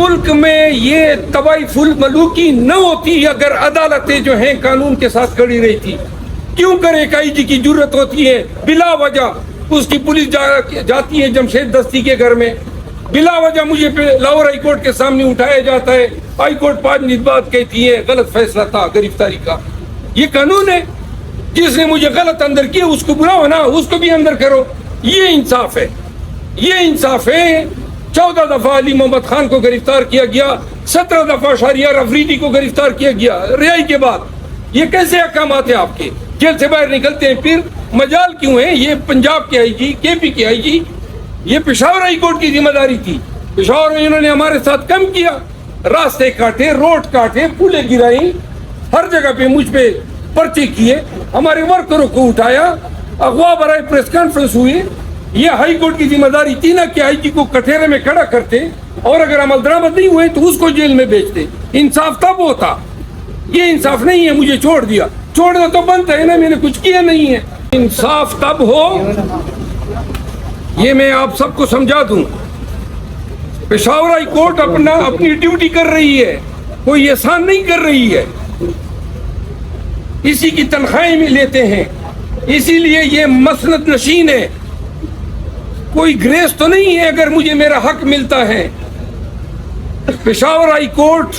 ملک میں یہ طوائف الملوکی نہ ہوتی اگر عدالتیں جو ہیں قانون کے ساتھ کھڑی رہی تھی. کیوں کر ایک آئی جی کی ضرورت ہوتی ہے بلا وجہ اس کی پولیس جاتی ہے جمشید دستی کے گھر میں, بلا وجہ مجھے لاہور ہائی کورٹ کے سامنے اٹھایا جاتا ہے, ہائی کورٹ 5 دن بعد کہتی ہے غلط فیصلہ تھا گرفتاری کا. یہ قانون ہے, جس نے مجھے غلط اندر کیا اس کو بلاؤ نا, اس کو بھی اندر کرو. یہ انصاف ہے, یہ انصاف ہے. 14 دفعہ علی محمد خان کو گرفتار کیا گیا, 17 دفعہ شہریار افریدی کو گرفتار کیا گیا رہائی کے بعد. یہ کیسے احکامات ہیں آپ کے؟ جیل سے باہر نکلتے ہیں پھر مجال کیوں ہے؟ یہ پنجاب کے آئی جی, کے پی کے آئی جی, یہ پشاور ہائی کورٹ کی ذمہ داری تھی. پشاور میں انہوں نے ہمارے ساتھ کم کیا, راستے کاٹے, روڈ کاٹے, پھولیں گرائیں, ہر جگہ پہ مجھ پہ پرچے کیے, ہمارے ورکروں کو اٹھایا, اغوا برائے پریس کانفرنس ہوئی. یہ ہائی کورٹ کی ذمہ داری تھی نا کہ آئی جی کو کٹہرے میں کھڑا کرتے اور اگر عمل درآمد نہیں ہوئے تو اس کو جیل میں بھیجتے. انصاف تب ہوتا, یہ انصاف نہیں ہے. مجھے چھوڑ دیا, چھوڑنا تو بنتا ہے نا, میں نے کچھ کیا نہیں ہے. انصاف تب ہو, یہ میں آپ سب کو سمجھا دوں. پشاور ہائی کورٹ اپنی ڈیوٹی کر رہی ہے, کوئی احسان نہیں کر رہی ہے. اسی کی تنخواہیں میں لیتے ہیں, اسی لیے یہ مسند نشین ہے. کوئی گریس تو نہیں ہے اگر مجھے میرا حق ملتا ہے. پشاور ہائی کورٹ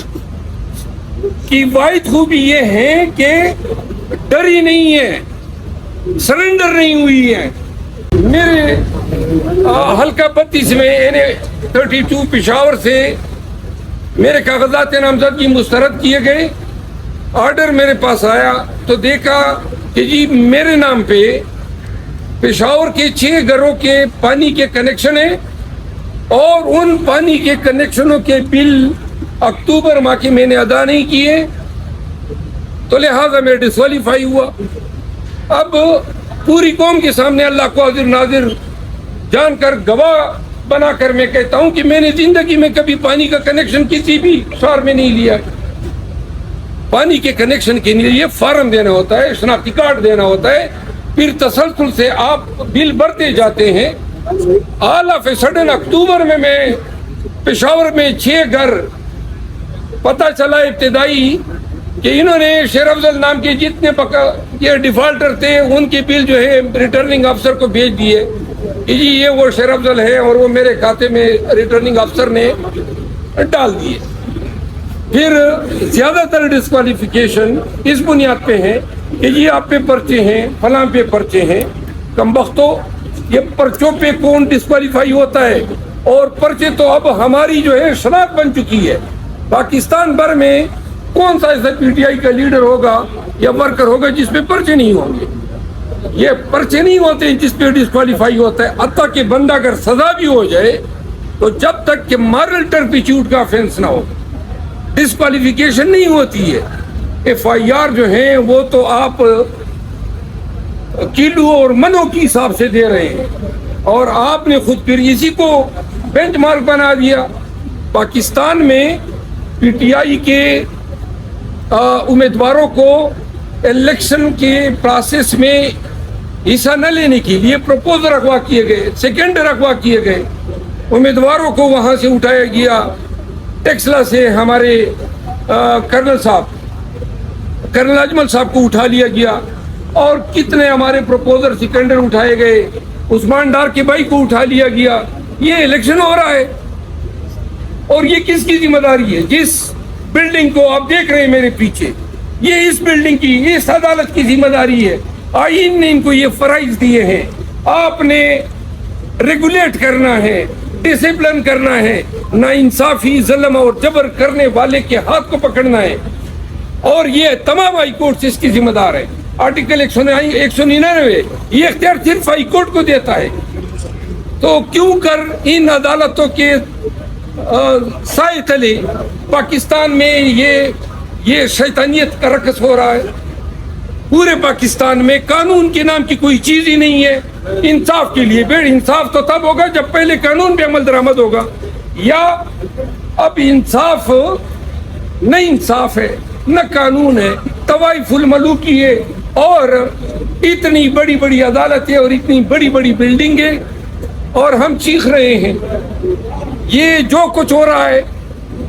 کی واحد خوبی یہ ہے کہ ڈری نہیں ہے, سرنڈر نہیں ہوئی ہے. میرے حلقہ 32 میں NA-32 پشاور سے میرے کاغذات نامزدگی مسترد کیے گئے. آرڈر میرے پاس آیا تو دیکھا کہ جی میرے نام پہ پشاور کے 6 گھروں کے پانی کے کنیکشن ہیں اور ان پانی کے کنیکشنوں کے بل اکتوبر ماہ کے میں نے ادا نہیں کیے, تو لہٰذا میں ڈسکوالیفائی ہوا. اب پوری قوم کے سامنے اللہ کو حاضر ناظر جان کر گواہ بنا کر میں کہتا ہوں کہ میں نے زندگی میں کبھی پانی کا کنیکشن کسی بھی شہر میں نہیں لیا. پانی کے کنیکشن کے لیے فارم دینا ہوتا ہے, شناختی کارڈ دینا ہوتا ہے, پھر تسلسل سے آپ بل بھرتے جاتے ہیں. آل آف اے سڈن اکتوبر میں پشاور میں 6 گھر پتہ چلا ابتدائی کہ انہوں نے شیر افضل نام کے جتنے یہ ڈیفالٹر تھے ان کے بل جو ہے ریٹرننگ افسر کو بھیج دیے کہ جی یہ وہ شیر افضل ہے اور وہ میرے کھاتے میں ریٹرننگ افسر نے ڈال دیے. پھر زیادہ تر ڈسکوالیفیکیشن اس بنیاد پہ ہے کہ جی آپ پہ پرچے ہیں, فلاں پہ پرچے ہیں. کم بختو, یہ پرچوں پہ کون ڈسکوالیفائی ہوتا ہے؟ اور پرچے تو اب ہماری جو ہے شناخت بن چکی ہے. پاکستان بھر میں کون سا ایسا پی ٹی آئی کا لیڈر ہوگا یا ورکر ہوگا جس پہ پرچے نہیں ہوں گے؟ یہ پرچے نہیں ہوتے جس پہ ڈسکوالیفائی ہوتا ہے. حتیٰ کہ بندہ اگر سزا بھی ہو جائے تو جب تک کہ مارل ٹرپیچیوڈ کا آفینس نہ ہو ڈسکوالیفیکیشن نہیں ہوتی ہے. FIR جو ہیں وہ تو آپ کلو اور منوں کی حساب سے دے رہے ہیں اور آپ نے خود پھر اسی کو بینچ مارک بنا دیا. پاکستان میں پی ٹی آئی کے امیدواروں کو الیکشن کے پروسیس میں حصہ نہ لینے کے لیے پروپوزل اغوا کیے گئے, سیکنڈ اغوا کیے گئے. امیدواروں کو وہاں سے اٹھایا گیا. ٹیکسلا سے ہمارے کرنل اجمل صاحب کو اٹھا لیا گیا اور کتنے ہمارے پروپوزر سیکنڈر اٹھائے گئے. عثمان ڈار کے بھائی کو اٹھا لیا گیا. یہ الیکشن ہو رہا ہے اور یہ کس کی ذمہ داری ہے؟ جس بلڈنگ کو آپ دیکھ رہے ہیں میرے پیچھے, یہ اس بلڈنگ کی, اس عدالت کی ذمہ داری ہے. آئین نے ان کو یہ فرائض دیے ہیں. آپ نے ریگولیٹ کرنا ہے, ڈسپلن کرنا ہے, نا انصافی, ظلم اور جبر کرنے والے کے ہاتھ کو پکڑنا ہے. اور یہ تمام ہائی کورٹ اس کی ذمہ دار ہے. آرٹیکل 199 یہ اختیار صرف ہائی کورٹ کو دیتا ہے. تو کیوں کر ان عدالتوں کے سائے تلے پاکستان میں یہ شیطانیت کا رقص ہو رہا ہے؟ پورے پاکستان میں قانون کے نام کی کوئی چیز ہی نہیں ہے. انصاف کے لیے انصاف تو تب ہوگا جب پہلے قانون پہ عمل درآمد ہوگا. یا اب انصاف نہ انصاف ہے نہ قانون ہے, طوائف الملوکی ہے اور اتنی بڑی بڑی عدالتیں اور اتنی بڑی بڑی بلڈنگیں اور ہم چیخ رہے ہیں. یہ جو کچھ ہو رہا ہے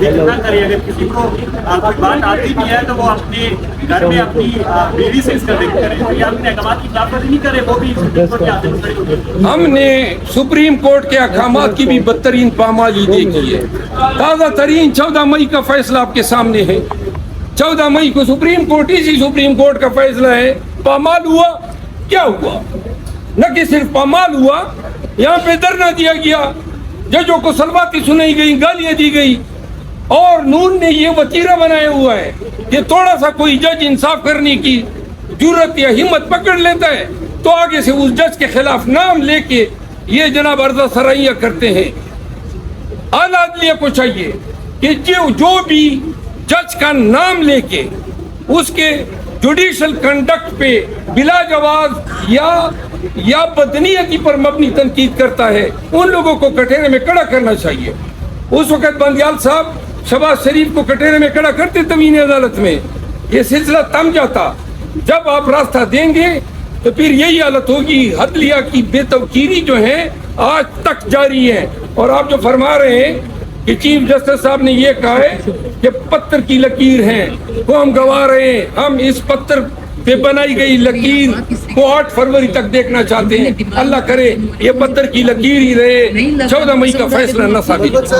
ذکر نہ کرے. اگر کسی کو کوئی بات آتی بھی ہے تو وہ اپنے گھر میں اپنی بیوی سے اس کا ذکر کرے. تو یہ اپنے احکامات کی خلاف ورزی نہیں کرے, وہ بھی سپریم کورٹ کے آتے ہیں کھڑے ہوتے. ہم نے سپریم کورٹ کے احکامات کی بھی بدترین پامالی دیکھی ہے. تازہ ترین 14 مئی کا فیصلہ آپ کے سامنے ہے. 14 مئی کو سپریم کورٹ, اسی سپریم کورٹ کا فیصلہ ہے. پامال ہوا, کیا ہوا؟ نہ کہ صرف پامال ہوا, یہاں پہ دھرنا دیا گیا, ججوں کو سلواتی سنائی گئی, گالیاں دی گئی, اور نون نے یہ وتیرہ بنایا ہوا ہے کہ تھوڑا سا کوئی جج انصاف کرنے کی جرت یا ہمت پکڑ لیتا ہے تو آگے سے اس جج کے خلاف نام لے کے یہ جناب عرضہ سرائیاں کرتے ہیں. اعلیٰ عدلیہ کو چاہیے کہ جو بھی جج کا نام لے کے اس کے جوڈیشل کنڈکٹ پہ بلا جواز یا بدنیتی پر مبنی تنقید کرتا ہے, ان لوگوں کو کٹہرے میں کھڑا کرنا چاہیے. اس وقت بندیال صاحب شہباز شریف کو کٹہرے میں کھڑا کرتے توہین عدالت میں, یہ سلسلہ تھم جاتا. جب آپ راستہ دیں گے تو پھر یہی حالت ہوگی. عدلیہ کی بے توقیری جو ہے آج تک جاری ہے. اور آپ جو فرما رہے ہیں کہ چیف جسٹس صاحب نے یہ کہا ہے کہ پتھر کی لکیر ہے, وہ ہم گوا رہے ہیں. ہم اس پتھر پہ بنائی گئی لکیر کو 8 فروری تک دیکھنا چاہتے ہیں. اللہ کرے یہ پتھر کی لکیر ہی رہے, 14 مئی کا فیصلہ نہ ثابت.